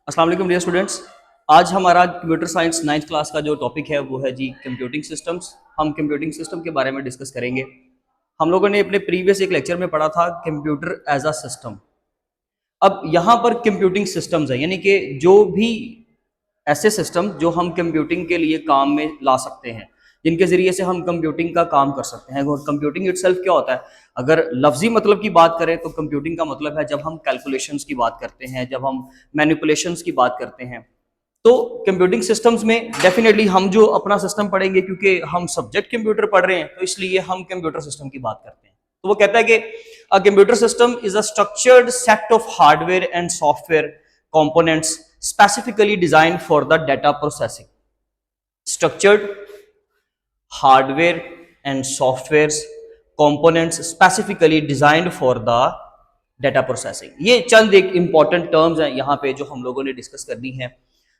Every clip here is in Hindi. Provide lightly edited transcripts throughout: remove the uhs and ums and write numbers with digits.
अस्सलाम वालेकुम डियर स्टूडेंट्स। आज हमारा कंप्यूटर साइंस 9th क्लास का जो टॉपिक है वो है जी कंप्यूटिंग सिस्टम्स। हम कंप्यूटिंग सिस्टम के बारे में डिस्कस करेंगे। हम लोगों ने अपने प्रीवियस एक लेक्चर में पढ़ा था कंप्यूटर एज अ सिस्टम। अब यहाँ पर कंप्यूटिंग सिस्टम्स है, यानी कि जो भी ऐसे सिस्टम जो हम कंप्यूटिंग के लिए काम में ला सकते हैं, जिनके ज़रिए से हम कंप्यूटिंग का काम कर सकते हैं। और कंप्यूटिंग इटसेल्फ क्या होता है? अगर लफ्जी मतलब की बात करें तो कंप्यूटिंग का मतलब है जब हम कैलकुलेशंस की बात करते हैं, जब हम मैनिपुलेशंस की बात करते हैं। तो कंप्यूटिंग सिस्टम्स में डेफिनेटली हम जो अपना सिस्टम पढ़ेंगे, क्योंकि हम सब्जेक्ट कंप्यूटर पढ़ रहे हैं तो इसलिए हम कंप्यूटर सिस्टम की बात करते हैं। तो वो कहता है कि a computer system is a structured set of hardware and software components specifically designed for the data processing. Structured hardware and softwares components specifically designed for the data processing. ये चंद एक इंपॉर्टेंट टर्म्स हैं यहाँ पे जो हम लोगों ने डिस्कस करनी है।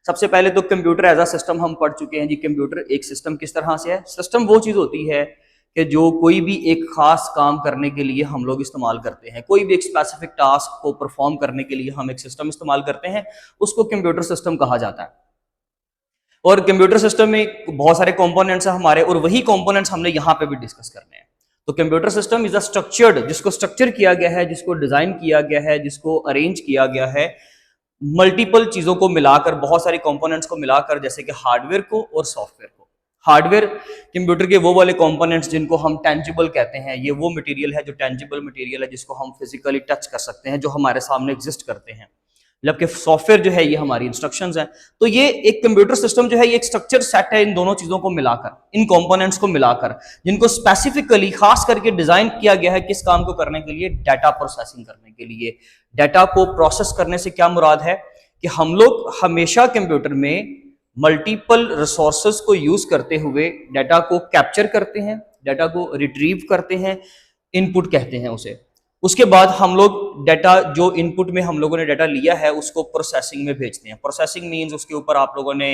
सबसे पहले तो कंप्यूटर एज अ सिस्टम हम पढ़ चुके हैं जी। कंप्यूटर एक सिस्टम किस तरह से है? सिस्टम वो चीज होती है कि जो कोई भी एक खास काम करने के लिए हम लोग इस्तेमाल करते हैं। कोई भी एक स्पेसिफिक टास्क को परफॉर्म करने के लिए हम एक सिस्टम इस्तेमाल करते हैं, उसको कंप्यूटर सिस्टम कहा जाता है। और कंप्यूटर सिस्टम में बहुत सारे कंपोनेंट्स हैं हमारे, और वही कंपोनेंट्स हमने यहाँ पे भी डिस्कस करने हैं। तो computer system is a structured, जिसको स्ट्रक्चर किया गया है, जिसको डिजाइन किया गया है, जिसको अरेंज किया गया है मल्टीपल चीजों को मिलाकर, बहुत सारे कंपोनेंट्स को मिलाकर, जैसे कि हार्डवेयर को और सॉफ्टवेयर को। हार्डवेयर कंप्यूटर के वो वाले कंपोनेंट्स जिनको हम टेंजिबल कहते हैं, ये वो मटेरियल है जो टेंजिबल मटेरियल है, जिसको हम फिजिकली टच कर सकते हैं, जो हमारे सामने एग्जिस्ट करते हैं। जबकि सॉफ्टवेयर जो है ये हमारी इंस्ट्रक्शंस हैं। तो ये एक कंप्यूटर सिस्टम जो है ये एक स्ट्रक्चर सेट है इन दोनों चीजों को मिलाकर, इन कंपोनेंट्स को मिलाकर, जिनको स्पेसिफिकली खास करके डिजाइन किया गया है किस काम को करने के लिए? डाटा प्रोसेसिंग करने के लिए। डाटा को प्रोसेस करने से क्या मुराद है कि हम लोग हमेशा कंप्यूटर में मल्टीपल रिसोर्सेज को यूज करते हुए डाटा को कैप्चर करते हैं, डाटा को रिट्रीव करते हैं, इनपुट कहते हैं उसे। उसके बाद हम लोग डाटा जो इनपुट में हम लोगों ने डाटा लिया है उसको प्रोसेसिंग में भेजते हैं। प्रोसेसिंग मींस उसके ऊपर आप लोगों ने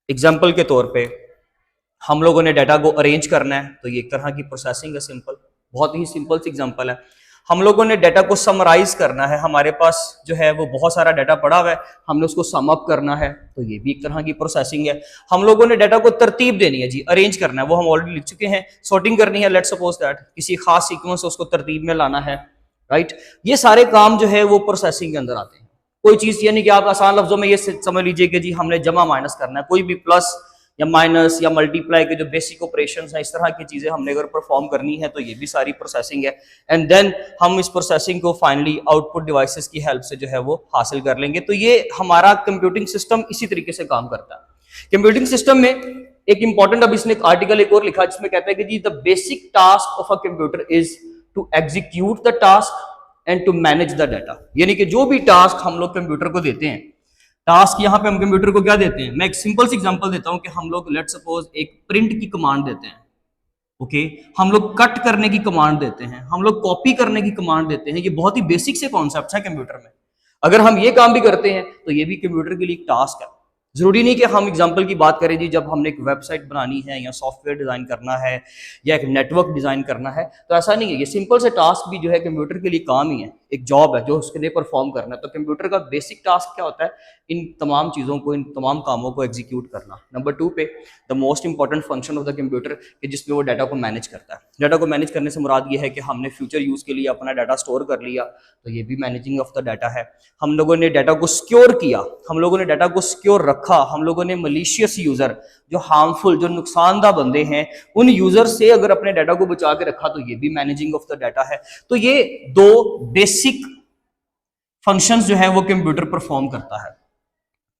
एग्जांपल के तौर पे हम लोगों ने डाटा को अरेंज करना है, तो ये एक तरह की प्रोसेसिंग है। सिंपल, बहुत ही सिंपल सी एग्जांपल है। हम लोगों ने डाटा को समराइज करना है, हमारे पास जो है वो बहुत सारा डाटा पड़ा हुआ है, हमने उसको सम अप करना है, तो ये भी एक तरह की प्रोसेसिंग है। हम लोगों ने डाटा को तरतीब देनी है जी, अरेंज करना है, वो हम ऑलरेडी लिख चुके हैं। सॉर्टिंग करनी है, लेट्स सपोज दैट किसी खास सीक्वेंस से उसको तरतीब में लाना है, राइट। ये सारे काम जो है वो प्रोसेसिंग के अंदर आते हैं। कोई चीज यानी कि आप आसान लफ्जों में ये समझ लीजिए कि जी हमने जमा माइनस करना है, कोई भी प्लस या माइनस या मल्टीप्लाई के जो बेसिक ऑपरेशंस हैं, इस तरह की चीजें हमने अगर परफॉर्म करनी है तो ये भी सारी प्रोसेसिंग है। एंड देन हम इस प्रोसेसिंग को फाइनली आउटपुट डिवाइसेस की हेल्प से जो है वो हासिल कर लेंगे। तो ये हमारा कंप्यूटिंग सिस्टम इसी तरीके से काम करता है। कंप्यूटिंग सिस्टम में एक इंपॉर्टेंट, अब इसने आर्टिकल एक और लिखा जिसमें कहता है कि जी the basic task of a computer is to execute the task and to manage the data. यानी कि जो भी टास्क हम लोग कंप्यूटर को देते हैं, टास्क यहाँ पे हम कंप्यूटर को क्या देते हैं? मैं एक सिंपल सी एग्जांपल देता हूं कि हम लोग लेट सपोज एक प्रिंट की कमांड देते हैं, ओके। हम लोग कट करने की कमांड देते हैं, हम लोग कॉपी करने की कमांड देते हैं। ये बहुत ही बेसिक से कॉन्सेप्ट है कंप्यूटर में। अगर हम ये काम भी करते हैं तो ये भी कंप्यूटर के लिए एक टास्क है। जरूरी नहीं कि हम एग्जांपल की बात करें जी, जब हमने एक वेबसाइट बनानी है या सॉफ्टवेयर डिजाइन करना है या एक नेटवर्क डिजाइन करना है, तो ऐसा नहीं है। ये सिंपल से टास्क भी जो है कंप्यूटर के लिए काम ही है, एक जॉब है जो उसके लिए परफॉर्म करना है। तो कंप्यूटर का बेसिक टास्क क्या होता है? इन तमाम चीज़ों को, इन तमाम कामों को एग्जीक्यूट करना। नंबर 2 पे the most important function of the computer कि जिसमें वो डाटा को मैनेज करता है। डाटा को मैनेज करने से मुराद ये है कि हमने फ्यूचर यूज़ के लिए अपना डाटा स्टोर कर लिया, तो ये भी मैनेजिंग ऑफ द डाटा है। हम लोगों ने डाटा को सिक्योर किया, हम लोगों ने डाटा को सिक्योर रखा, हम लोगों ने मलिशियस यूजर, जो हार्मफुल, जो नुकसानदा बंदे हैं, उन यूजर से अगर अपने डाटा को बचा के रखा, तो ये भी मैनेजिंग ऑफ द डाटा है। तो ये दो बेसिक फंक्शंस जो है वो कंप्यूटर परफॉर्म करता है,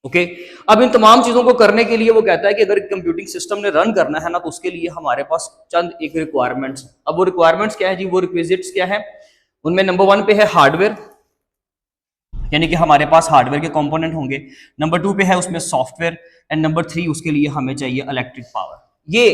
ओके। अब इन तमाम चीजों को करने के लिए वो कहता है कि अगर कंप्यूटिंग सिस्टम ने रन करना है ना, तो उसके लिए हमारे पास चंद एक रिक्वायरमेंट्स हैं। अब वो रिक्वायरमेंट्स क्या है जी? वो रिक्विजिट्स क्या है? उनमें नंबर 1 पे है हार्डवेयर, यानी कि हमारे पास हार्डवेयर के कंपोनेंट होंगे। नंबर 2 पे है उसमें सॉफ्टवेयर, एंड नंबर 3 उसके लिए हमें चाहिए इलेक्ट्रिक पावर। ये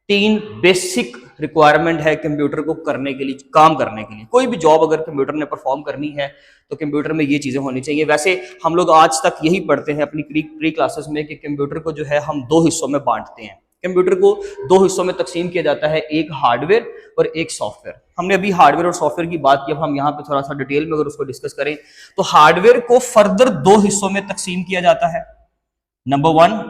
3 बेसिक रिक्वायरमेंट है कंप्यूटर को करने के लिए, काम करने के लिए। कोई भी जॉब अगर कंप्यूटर ने परफॉर्म करनी है तो कंप्यूटर में ये चीजें होनी चाहिए। वैसे हम लोग आज तक यही पढ़ते हैं अपनी प्री क्लासेस में कि कंप्यूटर को जो है हम 2 हिस्सों में बांटते हैं। कंप्यूटर को दो हिस्सों में तकसीम किया जाता है, एक हार्डवेयर और एक सॉफ्टवेयर। हमने अभी हार्डवेयर और सॉफ्टवेयर की बात की, अब हम यहाँ पे थोड़ा सा डिटेल में अगर उसको डिस्कस करें तो हार्डवेयर को फर्दर दो हिस्सों में तकसीम किया जाता है, नंबर 1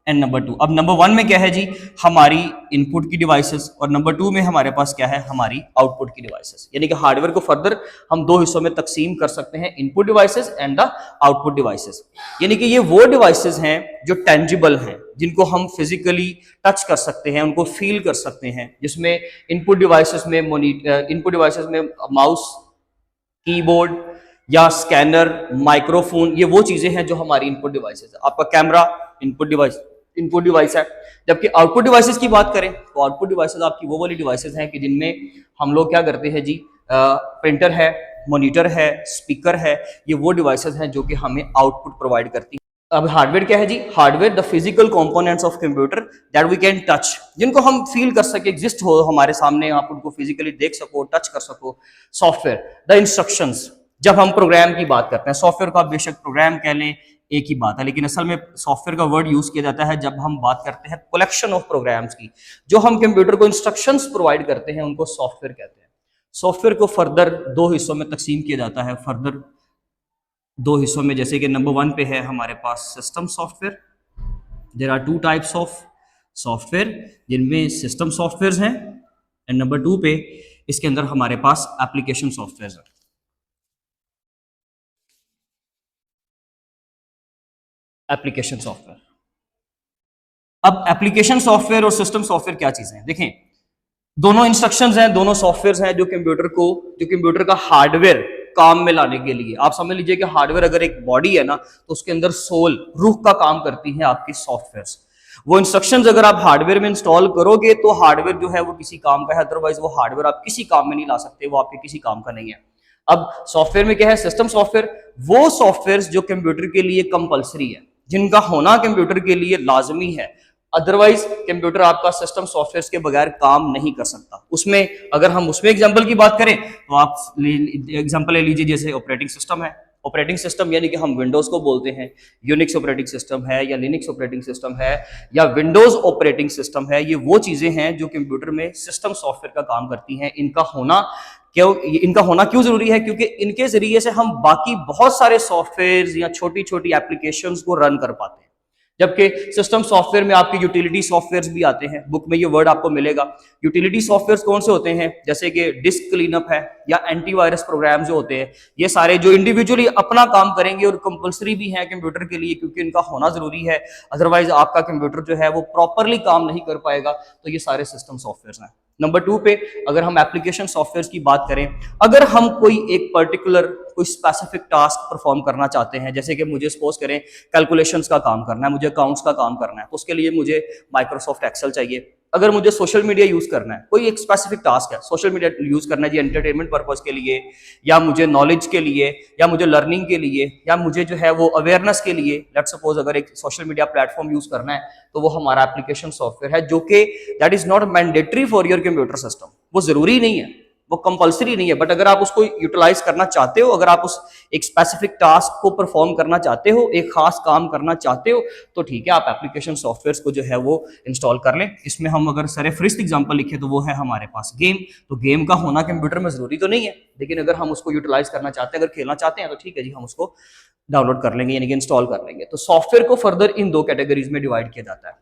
एंड नंबर 2। अब नंबर 1 में क्या है जी, हमारी इनपुट की डिवाइसेस, और नंबर 2 में हमारे पास क्या है, हमारी आउटपुट की डिवाइसेस। यानी कि हार्डवेयर को फर्दर हम दो हिस्सों में तकसीम कर सकते हैं, input devices and the output devices. यानी कि ये वो डिवाइसेस हैं जो टेंजिबल हैं, जिनको हम फिजिकली टच कर सकते हैं, उनको फील कर सकते हैं, जिसमें इनपुट डिवाइसेस में माउस, कीबोर्ड या स्कैनर, माइक्रोफोन, ये वो चीजें हैं जो हमारी इनपुट डिवाइसेस है। आपका कैमरा इनपुट डिवाइस है। जबकि आउटपुट डिवाइसेस की बात करें तो आउटपुट डिवाइसेस आपकी वो वाली डिवाइसेस हैं कि जिनमें हम लोग क्या करते हैं जी, प्रिंटर है, मॉनिटर है, स्पीकर है, ये वो डिवाइसेस हैं जो कि हमें आउटपुट प्रोवाइड करती हैं। अब हार्डवेयर क्या है जी, hardware the physical components of computer that we can touch, जिनको हम फील कर सके, एग्जिस्ट हो हमारे सामने, आप उनको फिजिकली देख सको, टच कर सको। सॉफ्टवेयर द इंस्ट्रक्शंस, जब हम प्रोग्राम की बात करते हैं, सॉफ्टवेयर का बेशक प्रोग्राम कह लें एक ही बात है, लेकिन असल में सॉफ्टवेयर का वर्ड यूज किया जाता है जब हम बात करते हैं कलेक्शन ऑफ प्रोग्राम्स की। जो हम कंप्यूटर को इंस्ट्रक्शंस प्रोवाइड करते हैं उनको सॉफ्टवेयर कहते हैं। सॉफ्टवेयर को फर्दर दो हिस्सों में तकसीम किया जाता है, फर्दर दो हिस्सों में, जैसे कि नंबर 1 पे है हमारे पास system software. There are 2 types of software, जिनमें सिस्टम सॉफ्टवेयर हैं, एंड नंबर 2 पे इसके अंदर हमारे पास एप्लीकेशन सॉफ्टवेयर है। एप्लीकेशन सॉफ्टवेयर, अब एप्लीकेशन सॉफ्टवेयर और सिस्टम सॉफ्टवेयर क्या चीजें हैं, देखें दोनों इंस्ट्रक्शंस हैं, दोनों सॉफ्टवेयर्स हैं जो कंप्यूटर का हार्डवेयर काम में लाने के लिए, आप समझ लीजिए कि हार्डवेयर अगर एक बॉडी है ना, तो उसके अंदर सोल, रूह का काम करती है आपकी सॉफ्टवेयर्स। वो इंस्ट्रक्शंस अगर आप हार्डवेयर में इंस्टॉल करोगे तो हार्डवेयर जो है वो किसी काम का है, अदरवाइज वो हार्डवेयर आप किसी काम में नहीं ला सकते, वो आपके किसी काम का नहीं है। अब सॉफ्टवेयर में क्या है, सिस्टम सॉफ्टवेयर, वो सॉफ्टवेयर जो कंप्यूटर के लिए कंपलसरी है, जिनका होना कंप्यूटर के लिए लाजमी है, अदरवाइज कंप्यूटर आपका सिस्टम सॉफ्टवेयर के बगैर काम नहीं कर सकता। उसमें अगर हम उसमें एग्जांपल की बात करें तो आप एग्जांपल ले लीजिए, जैसे ऑपरेटिंग सिस्टम है। ऑपरेटिंग सिस्टम यानी कि हम विंडोज को बोलते हैं, यूनिक्स ऑपरेटिंग सिस्टम है या लिनक्स ऑपरेटिंग सिस्टम है या विंडोज ऑपरेटिंग सिस्टम है, ये वो चीजें हैं जो कंप्यूटर में सिस्टम सॉफ्टवेयर का काम करती हैं। इनका होना क्यों जरूरी है, क्योंकि इनके जरिए से हम बाकी बहुत सारे सॉफ्टवेयर या छोटी छोटी एप्लीकेशंस को रन कर पाते हैं। जबकि सिस्टम सॉफ्टवेयर में आपके यूटिलिटी सॉफ्टवेयर्स भी आते हैं, बुक में ये वर्ड आपको मिलेगा। यूटिलिटी सॉफ्टवेयर्स कौन से होते हैं, जैसे कि डिस्क क्लीनअप है या एंटीवायरस प्रोग्राम जो होते हैं, ये सारे जो इंडिविजुअली अपना काम करेंगे और कंपलसरी भी हैं कंप्यूटर के लिए, क्योंकि इनका होना जरूरी है, अदरवाइज आपका कंप्यूटर जो है वो प्रॉपरली काम नहीं कर पाएगा। तो ये सारे सिस्टम सॉफ्टवेयर हैं। नंबर 2 पे अगर हम एप्लीकेशन सॉफ्टवेयर की बात करें, अगर हम कोई एक पर्टिकुलर कोई स्पेसिफिक टास्क परफॉर्म करना चाहते हैं, जैसे कि मुझे सपोज करें कैलकुलेशंस का काम करना है, मुझे अकाउंट्स का काम करना है, तो उसके लिए मुझे माइक्रोसॉफ्ट एक्सेल चाहिए। अगर मुझे सोशल मीडिया यूज करना है, कोई एक स्पेसिफिक टास्क है, सोशल मीडिया यूज करना है जी एंटरटेनमेंट पर्पज के लिए, या मुझे नॉलेज के लिए, या मुझे लर्निंग के लिए, या मुझे जो है वो अवेयरनेस के लिए, लेट्स सपोज अगर एक सोशल मीडिया प्लेटफॉर्म यूज करना है, तो वो हमारा एप्लीकेशन सॉफ्टवेयर है, जो कि that is not mandatory for your computer system. वो जरूरी नहीं है, वो कंपलसरी नहीं है, बट अगर आप उसको यूटिलाइज करना चाहते हो, अगर आप उस एक स्पेसिफिक टास्क को परफॉर्म करना चाहते हो, एक खास काम करना चाहते हो, तो ठीक है, आप एप्लीकेशन सॉफ्टवेयर को जो है वो इंस्टॉल कर लें। इसमें हम अगर सरफरिस्त एग्जांपल लिखे तो वो है हमारे पास गेम। तो गेम का होना कंप्यूटर में जरूरी तो नहीं है, लेकिन अगर हम उसको यूटिलाइज करना चाहते हैं, अगर खेलना चाहते हैं, तो ठीक है जी, हम उसको डाउनलोड कर लेंगे, यानी कि इंस्टॉल कर लेंगे। तो सॉफ्टवेयर को फर्दर इन 2 कैटेगरीज में डिवाइड किया जाता है।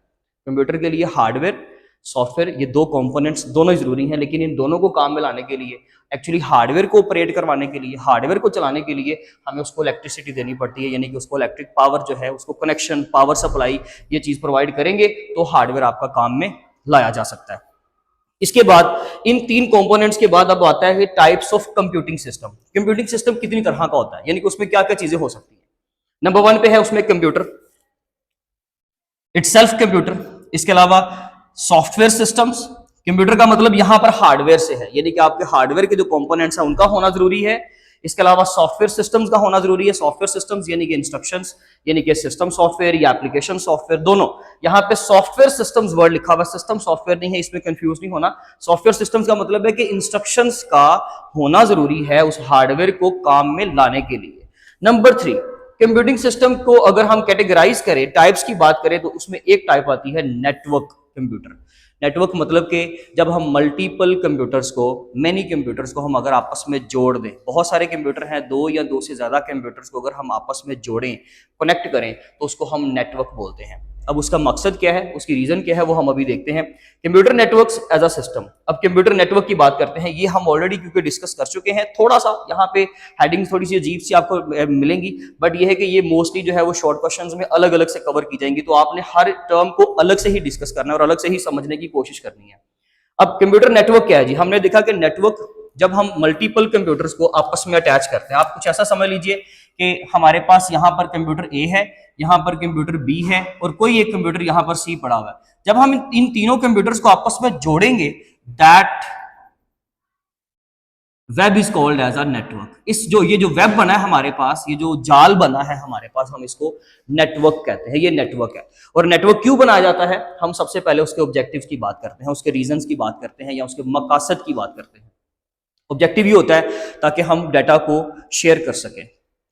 कंप्यूटर के लिए हार्डवेयर, सॉफ्टवेयर, ये 2 कंपोनेंट्स दोनों ही जरूरी हैं, लेकिन इन दोनों को काम में लाने के लिए, एक्चुअली हार्डवेयर को ऑपरेट करवाने के लिए, हार्डवेयर को चलाने के लिए हमें उसको इलेक्ट्रिसिटी देनी पड़ती है, यानी कि उसको इलेक्ट्रिक पावर जो है, उसको कनेक्शन, पावर सप्लाई, ये चीज प्रोवाइड करेंगे तो हार्डवेयर आपका काम में लाया जा सकता है। इसके बाद इन 3 कंपोनेंट्स के बाद अब आता है types of computing system. Computing system कितनी तरह का होता है, यानी कि उसमें क्या क्या चीजें हो सकती है। नंबर 1 पे है उसमें कंप्यूटर इटसेल्फ, कंप्यूटर। इसके अलावा सॉफ्टवेयर सिस्टम्स, कंप्यूटर का मतलब यहां पर हार्डवेयर से है, यानी कि आपके हार्डवेयर के जो कंपोनेंट्स हैं उनका होना जरूरी है। इसके अलावा सॉफ्टवेयर सिस्टम्स का होना जरूरी है। सॉफ्टवेयर सिस्टम्स यानी कि इंस्ट्रक्शंस, यानी कि सिस्टम सॉफ्टवेयर या एप्लीकेशन सॉफ्टवेयर, दोनों। यहां पे सॉफ्टवेयर सिस्टम्स वर्ड लिखा हुआ है, सिस्टम सॉफ्टवेयर नहीं है, इसमें कंफ्यूज नहीं होना। सॉफ्टवेयर सिस्टम्स का मतलब है कि इंस्ट्रक्शंस का होना जरूरी है उस हार्डवेयर को काम में लाने के लिए। नंबर 3, कंप्यूटिंग सिस्टम को अगर हम कैटेगराइज करें, टाइप्स की बात करें, तो उसमें एक टाइप आती है नेटवर्क। कंप्यूटर। नेटवर्क मतलब कि जब हम मल्टीपल कंप्यूटर्स को, मैनी कंप्यूटर्स को हम अगर आपस में जोड़ दें, बहुत सारे कंप्यूटर हैं, दो या दो से ज़्यादा कंप्यूटर्स को अगर हम आपस में जोड़ें, कनेक्ट करें, तो उसको हम नेटवर्क बोलते हैं। अब उसका मकसद क्या है, उसकी रीज़न क्या है, वो हम अभी देखते हैं। Computer networks as a system. अब कंप्यूटर नेटवर्क की बात करते हैं, ये हम ऑलरेडी क्योंकि डिस्कस कर चुके हैं, थोड़ा सा यहाँ पे हेडिंग थोड़ी सी अजीब सी आपको मिलेंगी, बट ये है कि ये मोस्टली जो है वो शॉर्ट क्वेश्चंस में अलग अलग से कवर की जाएंगी, तो आपने हर टर्म को अलग से ही डिस्कस करना है और अलग से ही समझने की कोशिश करनी है। अब कंप्यूटर नेटवर्क क्या है जी? हमने देखा कि नेटवर्क जब हम मल्टीपल कंप्यूटर्स को आपस में अटैच करते हैं, आप कुछ ऐसा समझ लीजिए कि हमारे पास यहाँ पर कंप्यूटर ए है, यहाँ पर कंप्यूटर बी है और कोई एक कंप्यूटर यहाँ पर सी पड़ा हुआ है। जब हम इन तीनों कंप्यूटर्स को आपस में जोड़ेंगे, that web is called as a network. ये जो वेब बना है हमारे पास, ये जो जाल बना है हमारे पास, हम इसको नेटवर्क कहते हैं। ये नेटवर्क है। और नेटवर्क क्यों बनाया जाता है, हम सबसे पहले उसके ऑब्जेक्टिव्स की बात करते हैं, उसके रीजंस की बात करते हैं या उसके मकसद की बात करते हैं। ऑब्जेक्टिव ये होता है ताकि हम डाटा को शेयर कर सकें।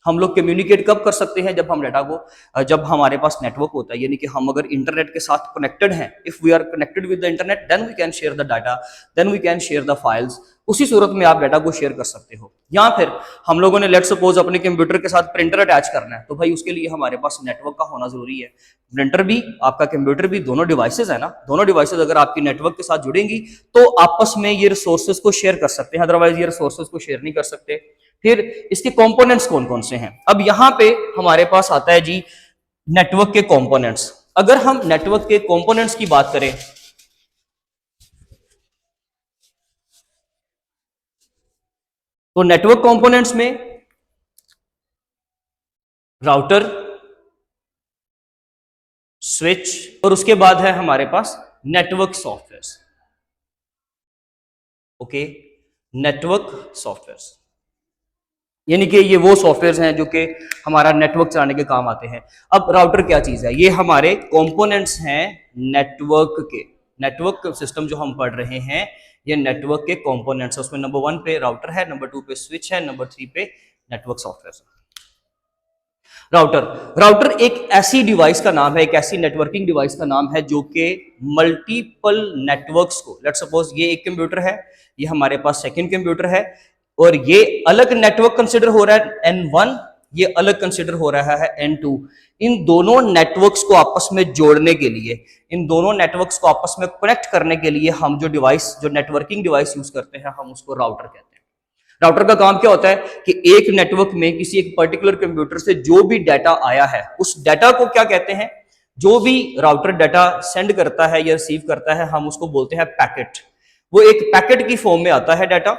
हम लोग कम्युनिकेट कब कर सकते हैं, जब हम डाटा को, जब हमारे पास नेटवर्क होता है, यानी कि हम अगर इंटरनेट के साथ कनेक्टेड हैं, if we are connected with the internet, then we can share the data, then we can share the files. उसी सूरत में आप डाटा को शेयर कर सकते हो। या फिर हम लोगों ने लेट सपोज अपने कंप्यूटर के साथ प्रिंटर अटैच करना है, तो भाई उसके लिए हमारे पास नेटवर्क का होना जरूरी है। प्रिंटर भी, आपका कंप्यूटर भी, दोनों डिवाइसेज है ना, दोनों डिवाइसेज अगर आपकी नेटवर्क के साथ जुड़ेंगी तो आपस में ये रिसोर्सेज को शेयर कर सकते हैं, अदरवाइज ये रिसोर्सेज को शेयर नहीं कर सकते। फिर इसके कंपोनेंट्स कौन कौन से हैं? अब यहां पे हमारे पास आता है जी नेटवर्क के कंपोनेंट्स। अगर हम नेटवर्क के कंपोनेंट्स की बात करें तो नेटवर्क कंपोनेंट्स में राउटर, स्विच और उसके बाद है हमारे पास network softwares. Okay, network softwares यानी कि ये वो सॉफ्टवेयर्स हैं जो कि हमारा नेटवर्क चलाने के काम आते हैं। अब राउटर क्या चीज है? ये हमारे कंपोनेंट्स हैं नेटवर्क के। नेटवर्क सिस्टम जो हम पढ़ रहे हैं ये नेटवर्क के कंपोनेंट्स है। उसमें नंबर 1 पे राउटर है, नंबर 2 पे स्विच है, नंबर 3 पे नेटवर्क सॉफ्टवेयर। राउटर एक ऐसी डिवाइस का नाम है, एक ऐसी नेटवर्किंग डिवाइस का नाम है जो कि मल्टीपल नेटवर्क्स को, लेट्स सपोज ये एक कंप्यूटर है, ये हमारे पास सेकंड कंप्यूटर है और ये अलग नेटवर्क कंसिडर हो रहा है N1, ये अलग कंसिडर हो रहा है N2। इन दोनों नेटवर्क्स को आपस में जोड़ने के लिए, इन दोनों नेटवर्क्स को आपस में कनेक्ट करने के लिए हम जो डिवाइस, जो नेटवर्किंग डिवाइस यूज करते हैं, हम उसको राउटर कहते हैं। राउटर का काम क्या होता है कि एक नेटवर्क में किसी एक पर्टिकुलर कंप्यूटर से जो भी डाटा आया है, उस डाटा को क्या कहते हैं, जो भी राउटर डाटा सेंड करता है या रिसीव करता है, हम उसको बोलते हैं पैकेट। वो एक पैकेट की फॉर्म में आता है डाटा,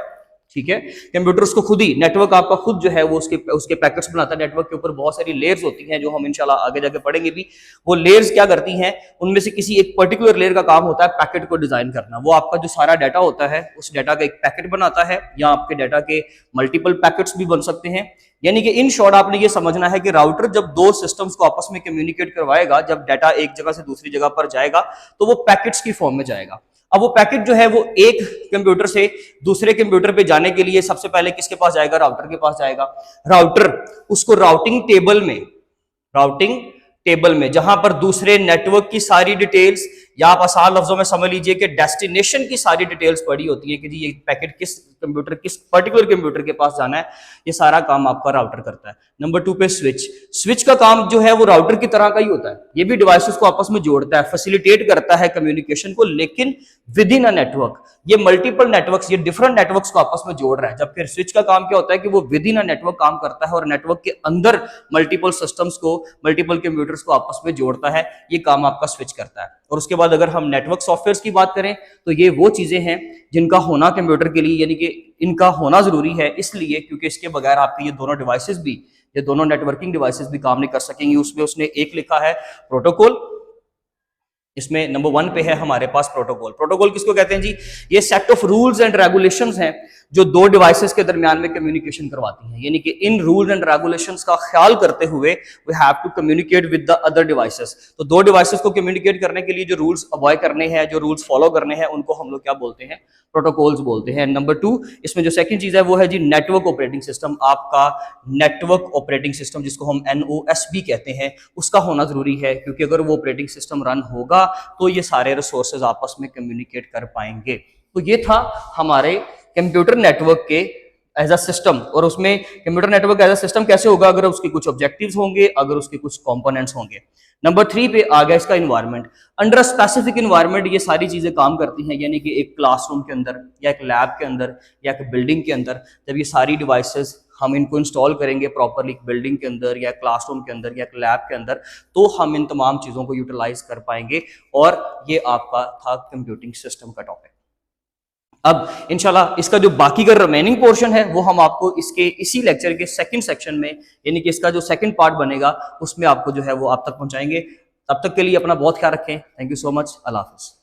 ठीक है। कंप्यूटर उसको खुद ही, नेटवर्क आपका खुद जो है वो उसके पैकेट्स बनाता है। नेटवर्क के ऊपर बहुत सारी लेयर्स होती हैं जो हम इंशाल्लाह आगे जाके पढ़ेंगे भी। वो लेयर्स क्या करती हैं, उनमें से किसी एक पर्टिकुलर लेयर का काम होता है पैकेट को डिजाइन करना। वो आपका जो सारा डाटा होता है उस डाटा का एक पैकेट बनाता है, या आपके डाटा के मल्टीपल पैकेट्स भी बन सकते हैं। यानी कि इन शॉर्ट आपने ये समझना है कि राउटर जब दो सिस्टम्स को आपस में कम्युनिकेट करवाएगा, जब डाटा एक जगह से दूसरी जगह पर जाएगा तो वो पैकेट्स की फॉर्म में जाएगा। अब वो पैकेट जो है वो एक कंप्यूटर से दूसरे कंप्यूटर पे जाने के लिए सबसे पहले किसके पास जाएगा? राउटर के पास जाएगा। राउटर उसको राउटिंग टेबल में जहां पर दूसरे नेटवर्क की सारी डिटेल्स, या आप आसान लफ्जों में समझ लीजिए कि डेस्टिनेशन की सारी डिटेल्स पड़ी होती है कि जी ये पैकेट किस कंप्यूटर, किस पर्टिकुलर कंप्यूटर के पास जाना है, ये सारा काम आपका राउटर करता है। नंबर 2 पे स्विच का काम जो है वो राउटर की तरह का ही होता है। ये भी डिवाइसेस को आपस में जोड़ता है, फैसिलिटेट करता है कम्युनिकेशन को, लेकिन विद इन अ नेटवर्क। ये मल्टीपल नेटवर्क्स, ये डिफरेंट नेटवर्क्स को आपस में जोड़ रहा है। जबकि स्विच का काम क्या होता है कि वो विद इन अ नेटवर्क काम करता है और नेटवर्क के अंदर मल्टीपल सिस्टम्स को, मल्टीपल कंप्यूटर्स को आपस में जोड़ता है। ये काम आपका स्विच करता है। और उसके बाद अगर हम नेटवर्क सॉफ्टवेयर की बात करें तो ये वो चीजें हैं जिनका होना कंप्यूटर के लिए, यानी कि इनका होना जरूरी है इसलिए क्योंकि इसके बगैर आपके ये दोनों डिवाइसेस भी, ये दोनों नेटवर्किंग डिवाइसेस भी काम नहीं कर सकेंगी। उसमें उसने एक लिखा है प्रोटोकॉल, इसमें नंबर 1 पे है हमारे पास प्रोटोकॉल। प्रोटोकॉल किसको कहते हैं जी? ये set of rules and regulations हैं जो दो डिवाइसेस के दरमियान में कम्युनिकेशन करवाती हैं। यानी कि इन रूल्स एंड रेगुलेशंस का ख्याल करते हुए we have to communicate with the other devices. तो दो डिवाइसेस को कम्युनिकेट करने के लिए जो रूल्स अवॉइड करने हैं, जो रूल्स फॉलो करने हैं, उनको हम लोग क्या बोलते हैं? प्रोटोकॉल्स बोलते हैं। नंबर 2 इसमें जो सेकंड चीज है वो है जी नेटवर्क ऑपरेटिंग सिस्टम। आपका नेटवर्क ऑपरेटिंग सिस्टम जिसको हम NOS भी कहते हैं, उसका होना जरूरी है, क्योंकि अगर वो ऑपरेटिंग सिस्टम रन होगा होगा तो ये सारे रिसोर्सेज आपस में कम्युनिकेट कर पाएंगे। तो ये था हमारे कंप्यूटर नेटवर्क के एज अ सिस्टम, और उसमें computer network as a system कैसे होगा, अगर उसके कुछ ऑब्जेक्टिव्स होंगे, अगर उसके कुछ कंपोनेंट्स होंगे। नंबर 3 पे आ गया इसका इन्वायरमेंट। अंडर स्पेसिफिक इन्वायरमेंट ये सारी चीजें काम करती हैं, यानी कि एक क्लासरूम के अंदर या एक लैब के अंदर या एक बिल्डिंग के अंदर जब ये सारी डिवाइसेस हम इनको इंस्टॉल करेंगे प्रॉपरली बिल्डिंग के अंदर या क्लासरूम के अंदर या लैब के अंदर, तो हम इन तमाम चीज़ों को यूटिलाइज कर पाएंगे। और ये आपका था कंप्यूटिंग सिस्टम का टॉपिक। अब इंशाल्लाह इसका जो बाकी का रिमेनिंग पोर्शन है वो हम आपको इसके इसी लेक्चर के सेकंड सेक्शन में, यानी कि इसका जो सेकंड पार्ट बनेगा उसमें आपको जो है वो आप तक पहुंचाएंगे। तब तक के लिए अपना बहुत ख्याल रखें। Thank you so much. अल्लाह हाफिज़।